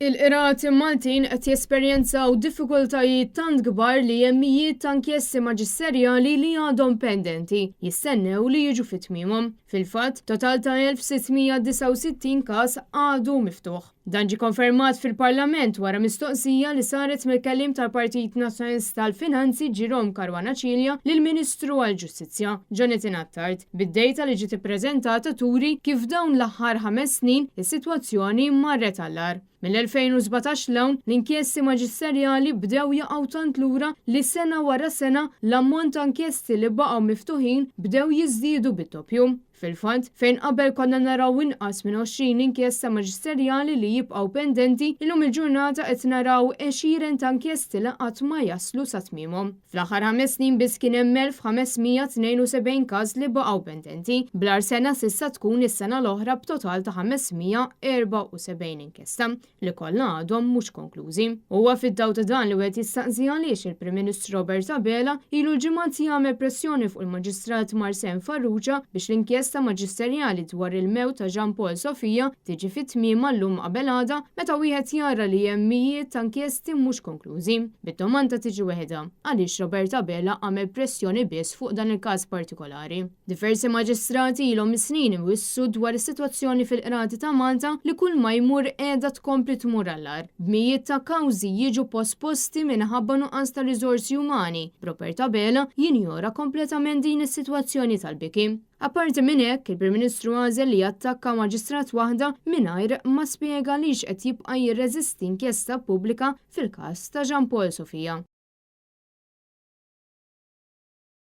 Il-qrati Maltin qed jesperjenzaw diffikultajiet tant kbar li hemm mijiet ta' inkjesti maġisterjali li għadhom pendenti jistennew li jiġu fit-tmiemhom. Fil-fatt, total ta' 1669 każ għadu miftuħ. Dan ġie konfermat fil-Parlament wara mistoqsija li saret mill-kellim tal-Partit Nazzjonalista tal-Finanzi Jerome Caruana Cilja lill-Ministru għall-Ġustizzja, Jonathan Attard, bid-dejta li ġiet ippreżentata turi kif dawn l-aħħar 5 snin is-sitwazzjoni marret għall-agħar. Mill-2017 l-hawn l-inkjesti maġisterjali bdew jaqgħu tant lura li sena wara sena l-ammont ta' inkjesti li baqgħu miftuħin bdew jiżdiedu bit-doppju. Fil-fatt, fejn qabel konna naraw inqas minn 20 inkjesta maġisterjali li jibqgħu pendenti, illum il-ġurnata qed naraw 20 ta' inkjesti li qatt ma jaslu sa tmiemhom. Fl-aħħar 5 snin biss kien hemm 1572 każ li baqgħu pendenti, bl-ar sena s'issa tkun is-sena l-oħra b'total ta' 574 inkjesta li kollha għadhom mhux konklużi. Huwa fid-dawl ta' dan li wieħed jistaqsi għaliex il-Prim Ministru Robert Abela ilu l-ġimgħat jagħmel pressjoni fuq il-Maġistrat Marcin Farrugia biex l-inkjesta maġisterjali dwar il-mewt ta' Jean Paul Sofia tiġi fit-tmiem llum qabel għada meta wieħed jara li hemm mijiet ta' inkjesti mhux konklużi. Bid-domanda tiġi weħeda għaliex Robert Abela għamel pressjoni biss fuq dan il-każ partikolari. Diversi maġistrati ilhom snin iwissu dwar is-sitwazzjoni fil-qrati ta' Malta li kull ma jmur qiegħda tkompli tmur għall-agħar. B'mijiet ta' kawżi jiġu posposti minħabba nuqqas ta' riżorsi umani. Robert Abela jinjora kompletament din is-sitwazzjoni tal-biki. Apparti minn hekk, il-Prim Ministru għażel li jattakka maġistrat waħda mingħajr ma spjega għaliex qed jibqa' jirreżisti inkjesta pubblika fil-każ ta' Jean Paul Sofia.